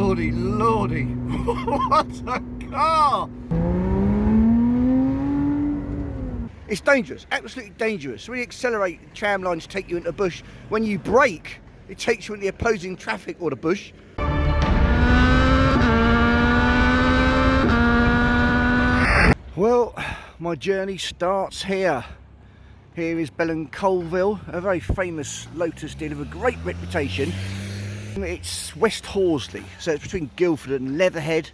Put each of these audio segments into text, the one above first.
lordy, lordy. What a car! It's dangerous, absolutely dangerous. When you accelerate, tram lines take you into a bush. When you brake, it takes you into the opposing traffic or the bush. Well, my journey starts here. Here is Colville, a very famous Lotus dealer with a great reputation. It's West Horsley, so it's between Guildford and Leatherhead.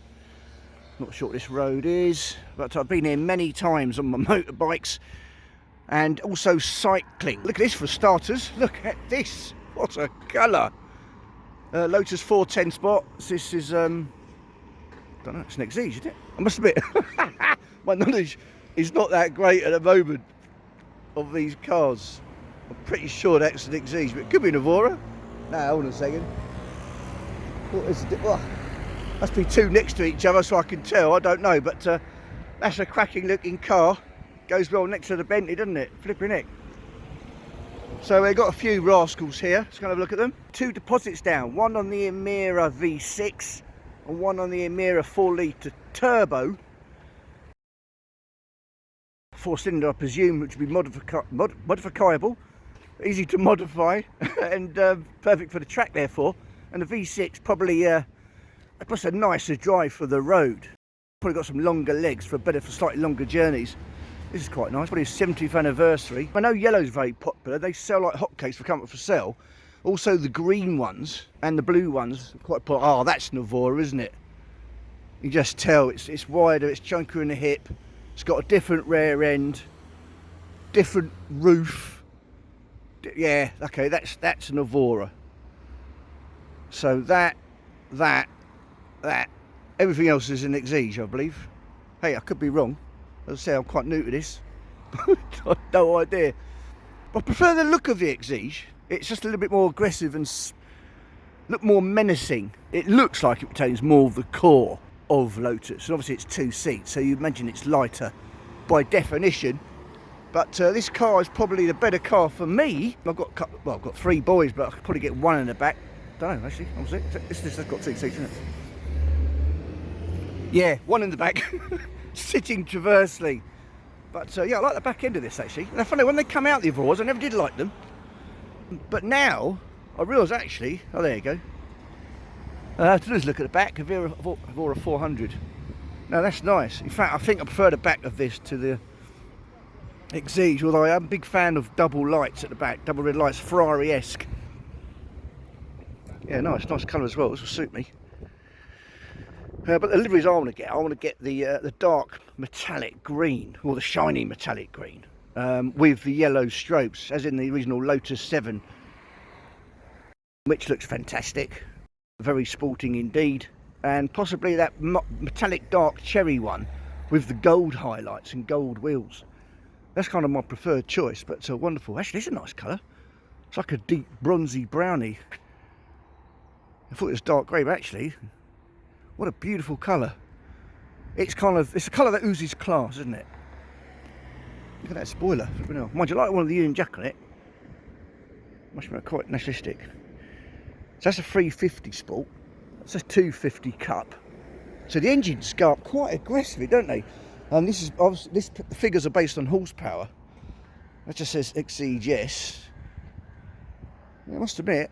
Not sure what this road is, but I've been here many times on my motorbikes and also cycling. Look at this for starters. Look at this. What a colour. Lotus 410 spot. This is, I don't know, it's an Exige, isn't it? I must admit, my knowledge is not that great at the moment of these cars. I'm pretty sure that's an Exige, but it could be an Evora. Now, hold on a second. What is it? Oh, must be two next to each other so I can tell. I don't know, but that's a cracking looking car. Goes well next to the Bentley, doesn't it? Flipping heck. So we've got a few rascals here. Let's go and have a look at them. Two deposits down. One on the Emira V6 and one on the Emira 4-litre turbo. 4-cylinder, I presume, which would be modifiable, easy to modify, and perfect for the track, therefore. And the V6 probably plus a nicer drive for the road. Probably got some longer legs for slightly longer journeys. This is quite nice. Probably his 70th anniversary. I know yellow's very popular. They sell like hotcakes for come up for sale. Also the green ones and the blue ones quite popular. Oh, that's an Evora, isn't it? You just tell it's wider, it's chunkier in the hip. It's got a different rear end, different roof. Yeah, okay, that's an Evora. So that, everything else is an Exige, I believe. Hey, I could be wrong. As I say, I'm quite new to this. I've no idea. I prefer the look of the Exige. It's just a little bit more aggressive and look more menacing. It looks like it retains more of the core of Lotus, and obviously it's 2 seats, so you imagine it's lighter by definition. But this car is probably the better car for me. I've got I've got 3 boys, but I could probably get one in the back. Don't know actually. This has got 2 seats, isn't it? Yeah, one in the back, sitting traversely. But yeah, I like the back end of this actually. And funny, when they come out the Evoras, I never did like them. But now I realise actually, oh there you go. I have to do is look at the back of Evora 400. Now that's nice. In fact, I think I prefer the back of this to the Exige, although I am a big fan of double lights at the back, double red lights, Ferrari-esque. Yeah, nice colour as well. This will suit me. But the liveries I want to get the dark metallic green, or the shiny metallic green, with the yellow stripes, as in the original Lotus 7, which looks fantastic. Very sporting indeed, and possibly that metallic dark cherry one with the gold highlights and gold wheels. That's kind of my preferred choice, but wonderful. Actually, it's a nice colour. It's like a deep bronzy brownie. I thought it was dark grey, but actually, what a beautiful colour. It's a colour that oozes class, isn't it? Look at that spoiler. Mind you, like one of the Union Jack on it. Must be quite nationalistic. So that's a 350 Sport, that's a 250 Cup. So the engines go up quite aggressively, don't they? And this is obviously, the figures are based on horsepower. That just says Exige S. I must admit,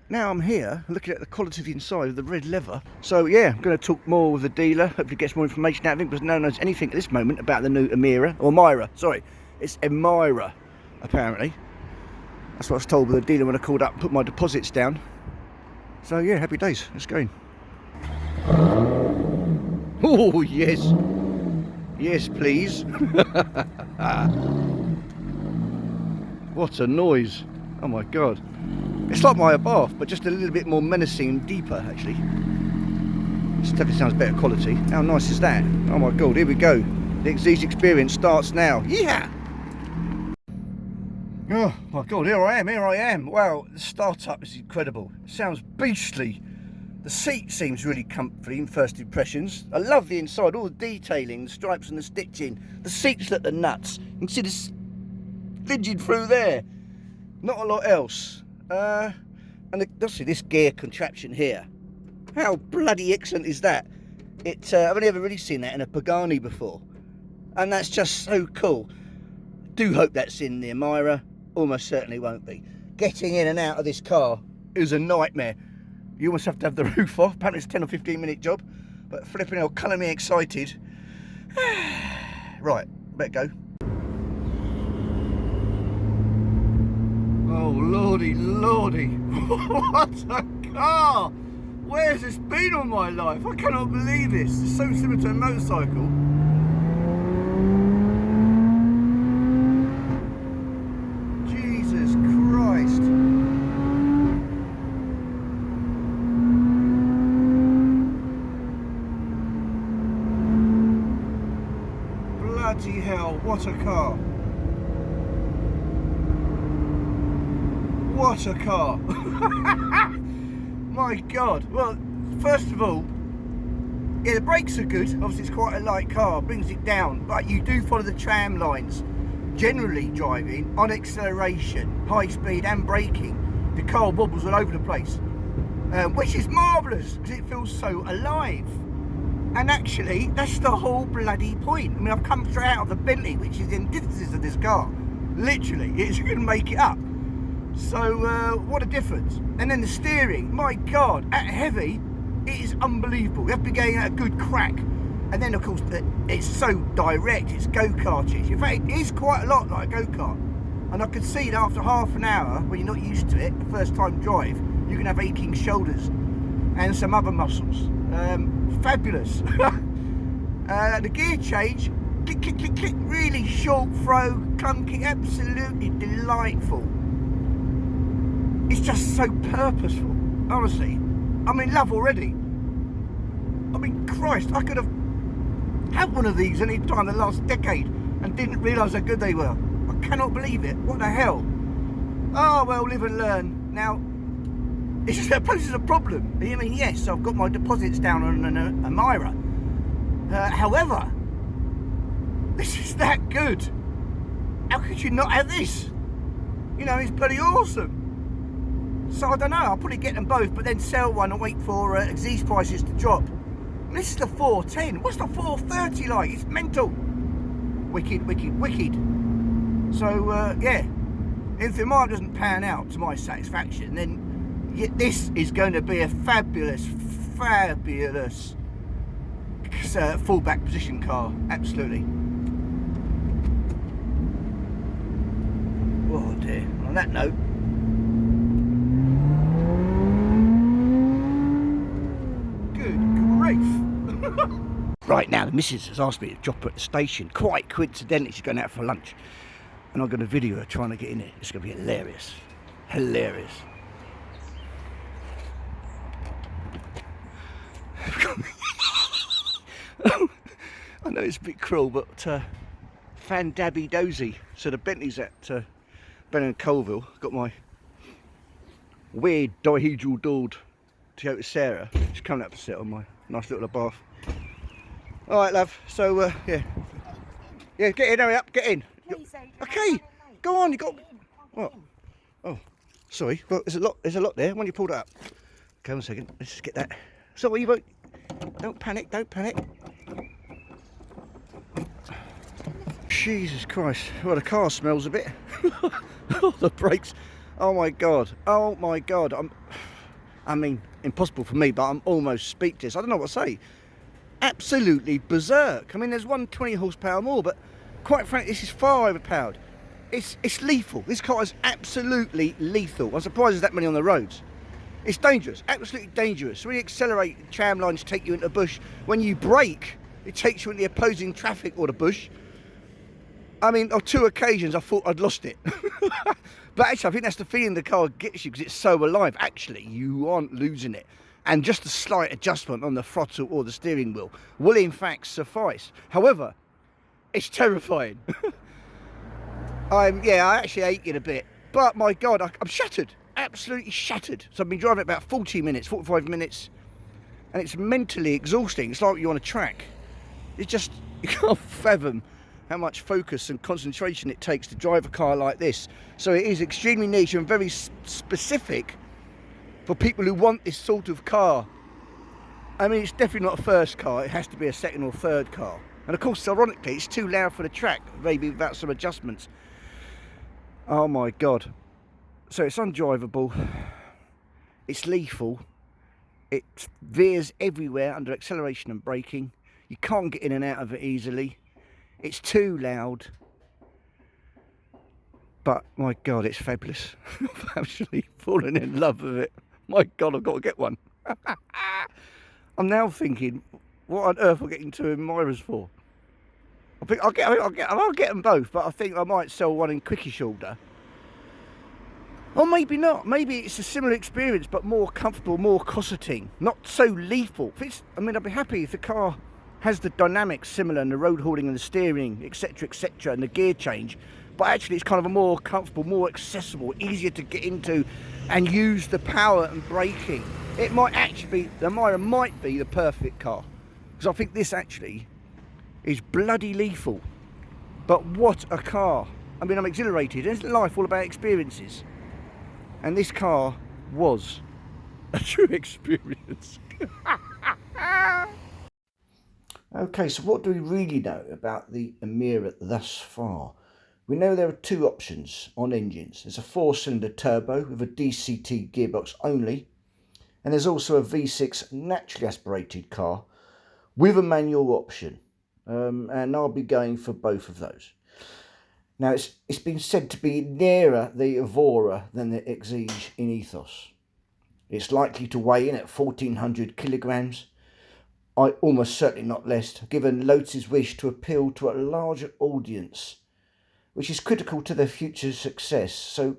now I'm here looking at the quality of the inside of the red leather. So yeah, I'm going to talk more with the dealer, hopefully get some more information out of him, because no one knows anything at this moment about the new Emira, or Emira, sorry. It's Emira, apparently. That's what I was told by the dealer when I called up and put my deposits down. So yeah, happy days. Let's go in. Oh yes, yes please. What a noise! Oh my god! It's like my Abarth, but just a little bit more menacing and deeper, actually. This definitely sounds better quality. How nice is that? Oh my god! Here we go. The Exige experience starts now. Yeah. Oh my god, here I am. Wow, the startup is incredible. It sounds beastly. The seat seems really comfy in first impressions. I love the inside, all the detailing, the stripes and the stitching. The seats look the nuts. You can see this fidging through there. Not a lot else. And obviously this gear contraption here. How bloody excellent is that? I've only ever really seen that in a Pagani before, and that's just so cool. Do hope that's in the Emira. Almost certainly won't be. Getting in and out of this car is a nightmare. You almost have to have the roof off. Apparently it's a 10 or 15 minute job, but flipping hell, colour me excited. Right, better go. Oh lordy, lordy. What a car! Where's this been all my life? I cannot believe this. It's so similar to a motorcycle. Jesus Christ. Bloody hell, what a car. What a car. My God. Well, first of all, yeah, the brakes are good. Obviously it's quite a light car, brings it down, but you do follow the tram lines. Generally driving on acceleration, high speed and braking, the car wobbles all over the place, which is marvellous because it feels so alive. And actually that's the whole bloody point. I mean, I've come straight out of the Bentley, which is the antithesis of this car. Literally, you can make it up. So what a difference. And then the steering, my God, at heavy, it is unbelievable. You have to be getting at a good crack. And then of course, it's so direct, it's go-kartish. In fact, it is quite a lot like a go-kart. And I could see that after half an hour, when you're not used to it, the first time drive, you can have aching shoulders and some other muscles. Fabulous. The gear change, click, click, click, click, really short throw, clunky, absolutely delightful. It's just so purposeful, honestly. I'm in love already. I mean, Christ, I could have had one of these any time the last decade and didn't realise how good they were. I cannot believe it. What the hell? Oh, well, live and learn. Now, it poses a problem. I mean, yes, I've got my deposits down on an Emira. However, this is that good. How could you not have this? You know, it's bloody awesome. So I don't know, I'll probably get them both, but then sell one and wait for Exige prices to drop. This is the 410. What's the 430 like? It's mental. Wicked, wicked, wicked. So yeah, if the Emira doesn't pan out to my satisfaction, then this is going to be a fabulous, fabulous fallback position car. Absolutely. Oh dear. On that note. Right, now the missus has asked me to drop her at the station. Quite coincidentally, she's going out for lunch, and I'm going to video her trying to get in it. It's going to be hilarious. Hilarious. I know it's a bit cruel, but fan dabby dozy. So the Bentley's at Ben and Colville. Got my weird dihedral doored Toyota Sarah. She's coming up to sit on my nice little bath. All right, love. So yeah, get in. Hurry up, get in. Okay, go on. You got what? Oh, sorry. Well, there's a lot. There's a lot there. When you pulled it up. Okay, 1 second. Let's just get that. So you won't. Don't panic. Don't panic. Jesus Christ. Well, the car smells a bit. Oh, the brakes. Oh my God. Oh my God. I mean, impossible for me, but I'm almost speechless. I don't know what to say. Absolutely berserk. I mean, there's 120 horsepower more, but quite frankly, this is far overpowered. It's lethal. This car is absolutely lethal. I'm surprised there's that many on the roads. It's dangerous, absolutely dangerous. When you accelerate, tram lines take you into a bush. When you brake, it takes you into the opposing traffic or the bush. I mean, on 2 occasions, I thought I'd lost it. But actually, I think that's the feeling the car gets you, because it's so alive. Actually, you aren't losing it. And just a slight adjustment on the throttle or the steering wheel will in fact suffice. However, it's terrifying. I actually hate it a bit. But my God, I'm shattered. Absolutely shattered. So I've been driving about 40 minutes, 45 minutes. And it's mentally exhausting. It's like you're on a track. It's just, you can't fathom how much focus and concentration it takes to drive a car like this. So it is extremely niche and very specific for people who want this sort of car. I mean, it's definitely not a first car. It has to be a second or third car. And of course, ironically, it's too loud for the track, maybe without some adjustments. Oh my God. So it's undrivable. It's lethal. It veers everywhere under acceleration and braking. You can't get in and out of it easily. It's too loud. But my God, it's fabulous. I've actually fallen in love with it. My God, I've got to get one. I'm now thinking, what on earth am I getting two Emiras for? I think I'll get them both, but I think I might sell one in quickish order. Or maybe not. Maybe it's a similar experience, but more comfortable, more cosseting, not so lethal. I mean, I'd be happy if the car has the dynamics similar and the road hauling and the steering, etc., and the gear change. But actually, it's kind of a more comfortable, more accessible, easier to get into and use the power and braking. It might actually be, the Emira might be the perfect car. Because I think this actually is bloody lethal. But what a car. I mean, I'm exhilarated. Isn't life all about experiences? And this car was a true experience. Okay, so what do we really know about the Emira thus far? We know there are two options on engines. There's a 4-cylinder turbo with a DCT gearbox only, and there's also a V6 naturally aspirated car with a manual option, and I'll be going for both of those. Now, it's been said to be nearer the Evora than the Exige in ethos. It's likely to weigh in at 1,400 kilograms. Almost certainly not less, given Lotus's wish to appeal to a larger audience, which is critical to their future success. So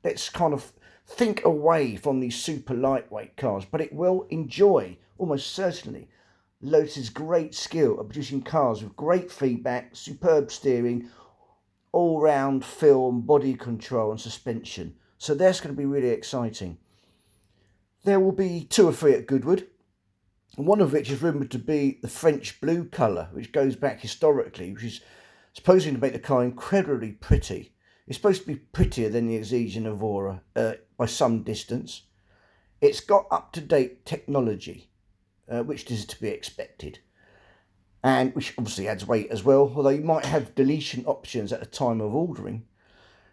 let's kind of think away from these super lightweight cars, but it will enjoy, almost certainly, Lotus's great skill at producing cars with great feedback, superb steering, all-round film, body control and suspension. So that's going to be really exciting. There will be 2 or 3 at Goodwood, one of which is rumoured to be the French blue colour, which goes back historically, which is supposing to make the car incredibly pretty. It's supposed to be prettier than the Exige and Evora by some distance. It's got up-to-date technology, which is to be expected, and which obviously adds weight as well, although you might have deletion options at the time of ordering.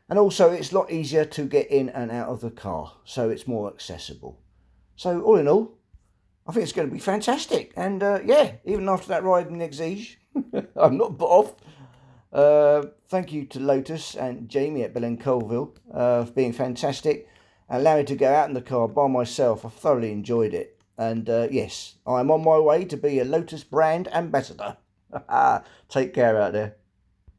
And also it's a lot easier to get in and out of the car, so it's more accessible. So all in all, I think it's going to be fantastic. And yeah, even after that ride in the Exige, I'm not put off. Thank you to Lotus and Jamie at Belen Colville for being fantastic. Allow me to go out in the car by myself. I thoroughly enjoyed it. And yes, I'm on my way to be a Lotus brand ambassador. Take care out there.